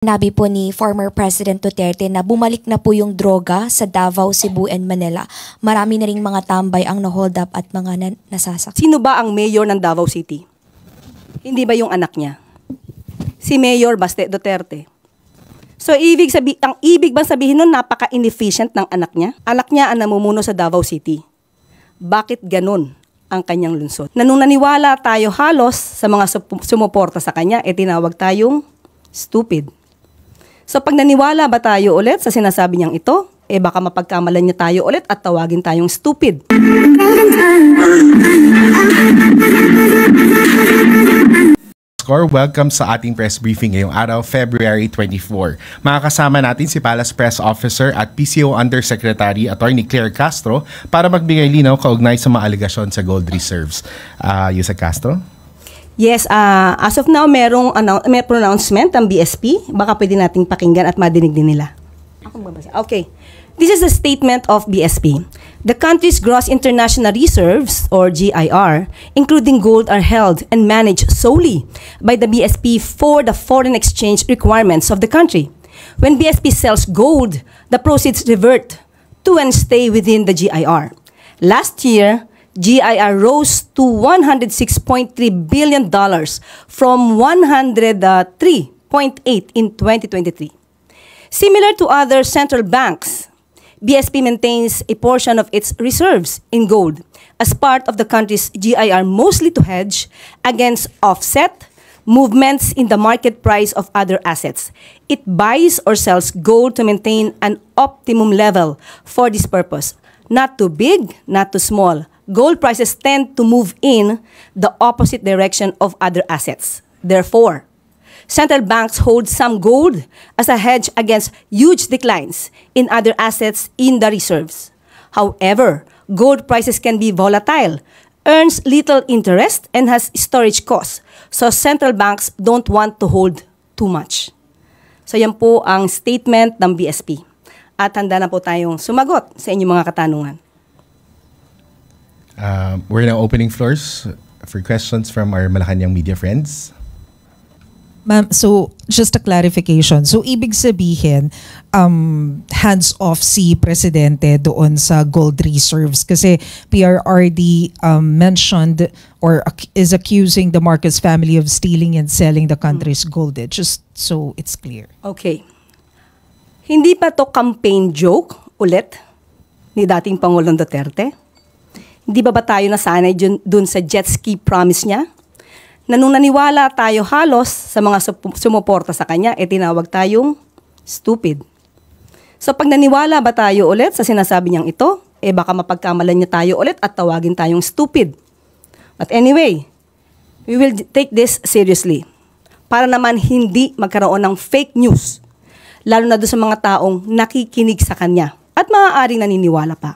Nabi po ni former President Duterte na bumalik na po yung droga sa Davao, Cebu, and Manila. Marami na ring mga tambay ang na-hold up at mga nasasak. Sino ba ang mayor ng Davao City? Hindi ba yung anak niya? Si Mayor Baste Duterte. So ang ibig bang sabihin nun, napaka-inefficient ng anak niya? Anak niya ang namumuno sa Davao City. Bakit ganun ang kanyang lungsod? Nung naniwala tayo halos sa mga sumuporta sa kanya, tinawag tayong stupid. So pag naniwala ba tayo ulit sa sinasabi niyang ito, baka mapagkamalan niya tayo ulit at tawagin tayong stupid. Welcome sa ating press briefing ngayong araw, February 24. Makakasama natin si Palace Press Officer at PCO Undersecretary Attorney Claire Castro para magbigay linaw kaugnay sa mga alegasyon sa gold reserves. Yusek Castro? Yes, as of now, may pronouncement ang BSP. Baka pwede nating pakinggan at madinig din nila. Okay. This is a statement of BSP. The country's gross international reserves, or GIR, including gold, are held and managed solely by the BSP for the foreign exchange requirements of the country. When BSP sells gold, the proceeds revert to and stay within the GIR. Last year, GIR rose to $106.3 billion from $103.8 in 2023. Similar to other central banks, BSP maintains a portion of its reserves in gold as part of the country's GIR, mostly to hedge against offset movements in the market price of other assets. It buys or sells gold to maintain an optimum level for this purpose. Not too big, not too small. Gold prices tend to move in the opposite direction of other assets. Therefore, central banks hold some gold as a hedge against huge declines in other assets in the reserves. However, gold prices can be volatile, earns little interest, and has storage costs. So central banks don't want to hold too much. So yan po ang statement ng BSP. At handa na po tayong sumagot sa inyong mga katanungan. We're now opening floors for questions from our Malacanang media friends. Ma'am, so just a clarification. So ibig sabihin, hands off si Presidente doon sa gold reserves kasi PRRD mentioned or is accusing the Marcos family of stealing and selling the country's gold. Just so it's clear. Okay. Hindi pa to campaign joke ulit ni dating Pangulong Duterte? Hindi ba tayo nasanay dun sa jet ski promise niya? Na nung naniwala tayo halos sa mga sumuporta sa kanya, tinawag tayong stupid. So pag naniwala ba tayo ulit sa sinasabi niyang ito, baka mapagkamalan niya tayo ulit at tawagin tayong stupid. But anyway, we will take this seriously. Para naman hindi magkaroon ng fake news, lalo na doon sa mga taong nakikinig sa kanya at maaaring naniniwala pa.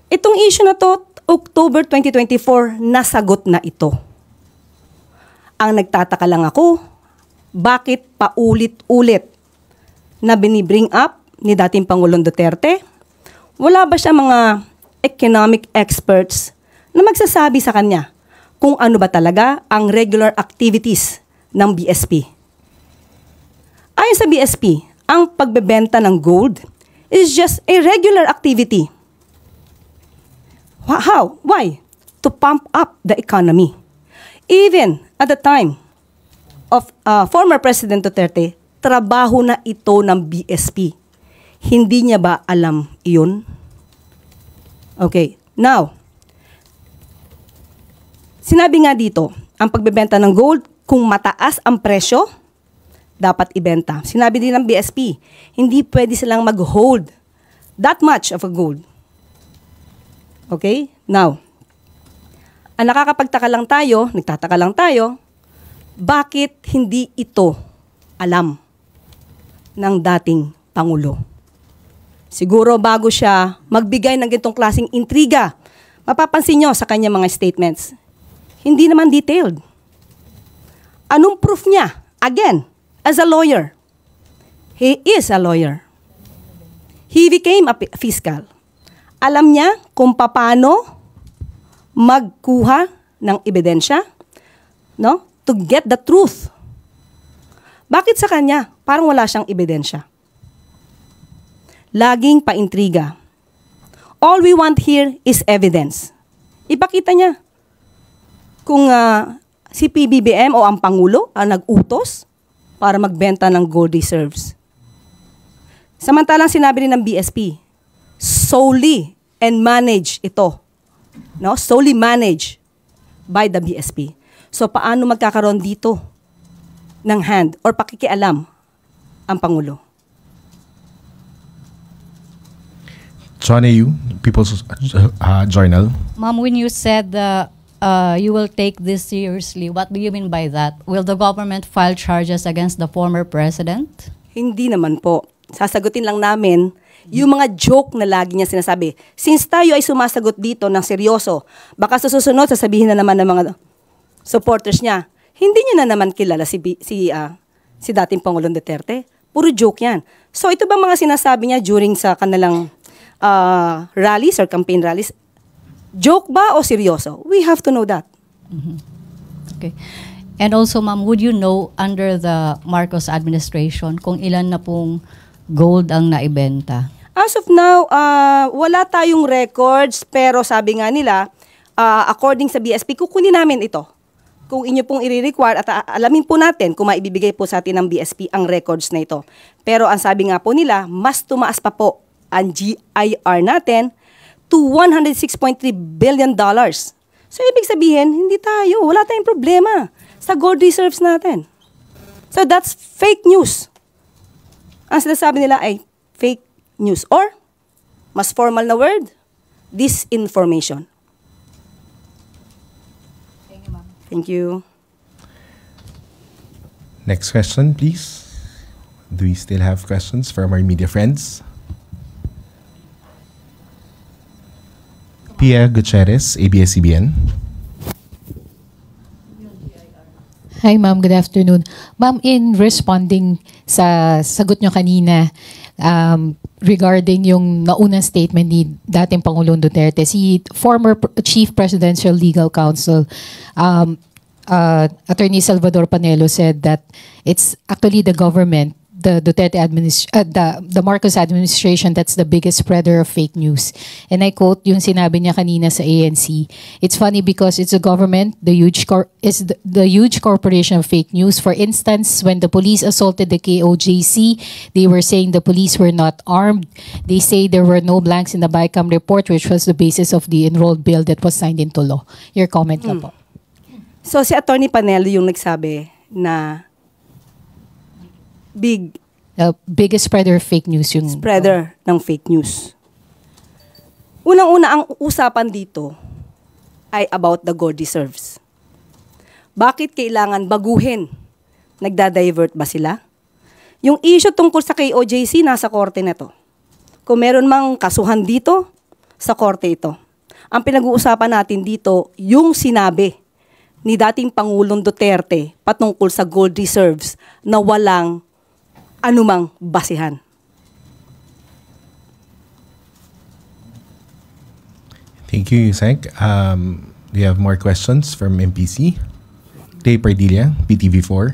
Itong issue na to, October 2024, nasagot na ito. Ang nagtataka lang ako, bakit paulit-ulit na binibring up ni dating Pangulong Duterte? Wala ba siya mga economic experts na magsasabi sa kanya kung ano ba talaga ang regular activities ng BSP? Ayon sa BSP, ang pagbebenta ng gold is just a regular activity. How? Why? To pump up the economy. Even at the time of former President Duterte, trabaho na ito ng BSP. Hindi niya ba alam iyon? Okay, now, sinabi nga dito, ang pagbebenta ng gold, kung mataas ang presyo, dapat ibenta. Sinabi din ng BSP, hindi pwede silang mag-hold that much of a gold. Okay? Now, ang nagtataka lang tayo, bakit hindi ito alam ng dating Pangulo? Siguro bago siya magbigay ng ganitong klaseng intriga, mapapansin nyo sa kanya mga statements, hindi naman detailed. Anong proof niya? Again, as a lawyer. He is a lawyer. He became a fiscal. Alam niya kung paano magkuha ng ebidensya, no? To get the truth. Bakit sa kanya? Parang wala siyang ebidensya. Laging paintriga. All we want here is evidence. Ipakita niya. Kung si PBBM o ang Pangulo ang nag-utos para magbenta ng gold reserves. Samantalang sinabi rin ng BSP, solely and manage ito. No? Solely managed by the BSP. So paano magkakaroon dito ng hand or pakikialam ang Pangulo? John A.U., People's Journal. Ma'am, when you said you will take this seriously, what do you mean by that? Will the government file charges against the former president? Hindi naman po. Sasagutin lang namin yung mga joke na lagi niya sinasabi. Since tayo ay sumasagot dito ng seryoso, baka sa susunod sasabihin na naman ng mga supporters niya, hindi niya na naman kilala si dating Pangulong Duterte. Puro joke yan. So ito bang mga sinasabi niya during sa kanilang rallies or campaign rallies, joke ba o seryoso? We have to know that. Okay. And also, ma'am, would you know under the Marcos administration kung ilan na pong gold ang naibenta? As of now, wala tayong records, pero sabi nga nila, according sa BSP, kukunin namin ito. Kung inyo pong i-require at alamin po natin kung maibibigay po sa atin ng BSP ang records na ito. Pero ang sabi nga po nila, mas tumaas pa po ang GIR natin to $106.3 billion. So, ibig sabihin, hindi tayo, wala tayong problema sa gold reserves natin. So, that's fake news. Ang sinasabi nila ay fake news or, mas formal na word, disinformation. Thank you, ma'am. Thank you. Next question, please. Do we still have questions from our media friends? Pia Gutierrez, ABS-CBN. Hi ma'am, good afternoon. Ma'am, in responding sa sagot nyo kanina regarding yung naunang statement ni dating Pangulong Duterte, si former Chief Presidential Legal Counsel, Attorney Salvador Panelo said that it's actually the government, the Duterte the Marcos administration that's the biggest spreader of fake news. And I quote yung sinabi niya kanina sa ANC. It's funny because it's the government, the huge corporation of fake news. For instance, when the police assaulted the KOJC, they were saying the police were not armed. They say there were no blanks in the BICAM report, which was the basis of the enrolled bill that was signed into law. Your comment na po. So, si Attorney Panelo yung nagsabi na biggest spreader of fake news yung spreader ng fake news. Unang-una, ang usapan dito ay about the gold reserves. Bakit kailangan baguhin? Nagda-divert ba sila? Yung issue tungkol sa KOJC, nasa korte na to. Kung meron mang kasuhan dito, sa korte ito. Ang pinag-uusapan natin dito, yung sinabi ni dating Pangulong Duterte patungkol sa gold reserves na walang anumang basihan. Thank you, Yusek. Do you have more questions from MPC? Clay Pardilla, PTV4.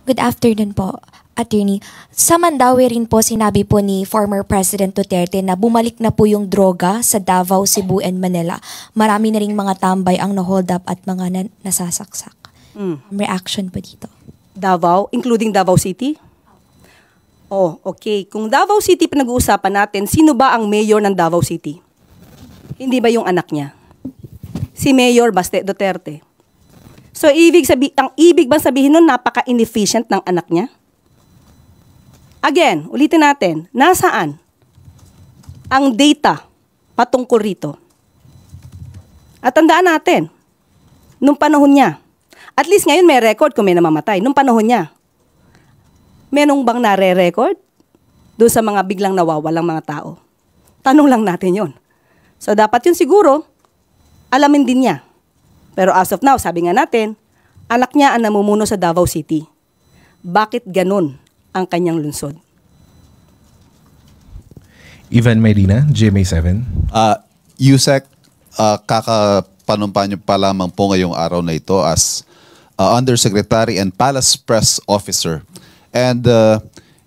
Good afternoon po, Attorney. Sa Mandaue rin po sinabi po ni former President Duterte na bumalik na po yung droga sa Davao, Cebu, and Manila. Marami na ring mga tambay ang na-hold up at mga nasasaksak. Reaction po dito. Davao, including Davao City? Oh, okay. Kung Davao City pinag-uusapan natin, sino ba ang mayor ng Davao City? Hindi ba yung anak niya? Si Mayor Baste Duterte. So, ang ibig bang sabihin nun, napaka-inefficient ng anak niya? Again, ulitin natin, nasaan ang data patungkol rito? At tandaan natin, nung panahon niya, at least ngayon may record kung may namamatay, nung panahon niya, menong bang nare-record doon sa mga biglang nawawalang mga tao? Tanong lang natin yon. So, dapat yun siguro, alamin din niya. Pero as of now, sabi nga natin, anak niya ang namumuno sa Davao City. Bakit ganun ang kanyang lungsod? Ivan Marina, GMA7. Yusek, kakapanumpa niyo pa lamang po ngayong araw na ito as undersecretary and palace press officer. And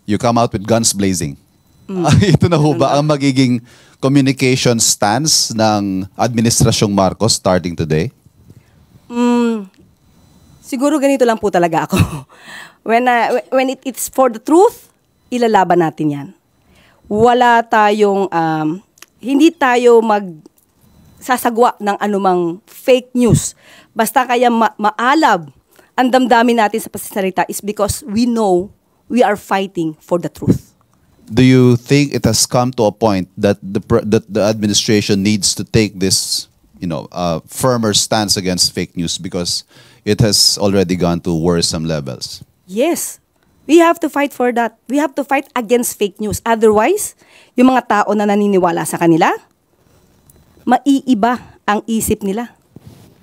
you come out with guns blazing. Ito na ho ba ang magiging communication stance ng Administrasyong Marcos starting today? Siguro ganito lang po talaga ako. When it's for the truth, ilalaban natin yan. Wala tayong, hindi tayo magsasagwa ng anumang fake news. Basta kaya maalab ang damdamin natin sa pagsasalita is because we know we are fighting for the truth. Do you think it has come to a point that the administration needs to take this, firmer stance against fake news because it has already gone to worrisome levels? Yes. We have to fight for that. We have to fight against fake news. Otherwise, yung mga tao na naniniwala sa kanila, maiiba ang isip nila.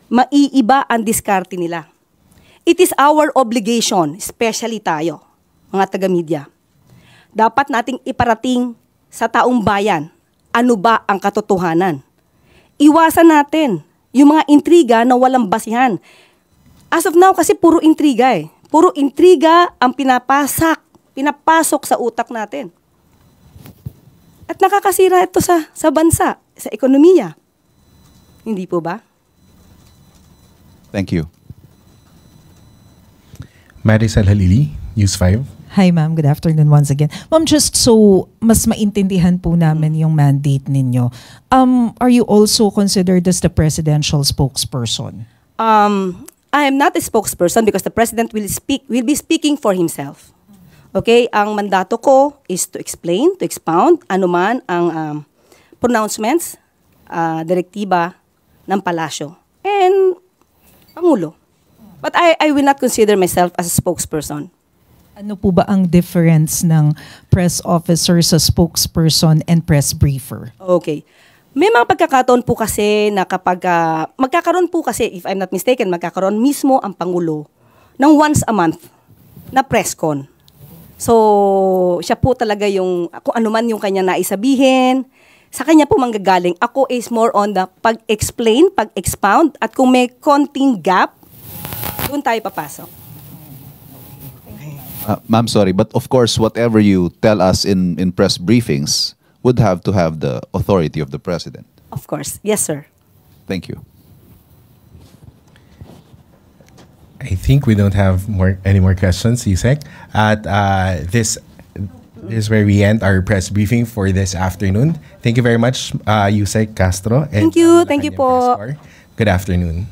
Maiiba ang diskarte nila. It is our obligation, especially tayo, mga taga-media. Dapat nating iparating sa taong bayan ano ba ang katotohanan. Iwasan natin yung mga intriga na walang basihan. As of now, kasi puro intriga eh. Puro intriga ang pinapasok sa utak natin. At nakakasira ito sa bansa, sa ekonomiya. Hindi po ba? Thank you. Maricel Halili, News 5. Hi ma'am, good afternoon once again. Ma'am, just so mas maintindihan po namin yung mandate ninyo, are you also considered as the presidential spokesperson? I am not a spokesperson because the president will be speaking for himself. Okay, ang mandato ko is to explain, to expound anuman ang pronouncements, direktiba ng palasyo and Pangulo. But I will not consider myself as a spokesperson. Ano po ba ang difference ng press officer sa spokesperson and press briefer? Okay. May mga pagkakataon po kasi na kapag magkakaroon po kasi, if I'm not mistaken, magkakaroon mismo ang Pangulo ng once a month na press con. So, siya po talaga yung, kung ano man yung kanya naisabihin, sa kanya po manggagaling. Ako is more on the pag-explain, pag-expound, at kung may konting gap, doon tayo papasok. Ma'am, sorry, but of course, whatever you tell us in press briefings would have to have the authority of the president. Of course. Yes, sir. Thank you. I think we don't have any more questions, Yusek. At this is where we end our press briefing for this afternoon. Thank you very much, Yusek Castro. Thank you. Thank you po. Good afternoon.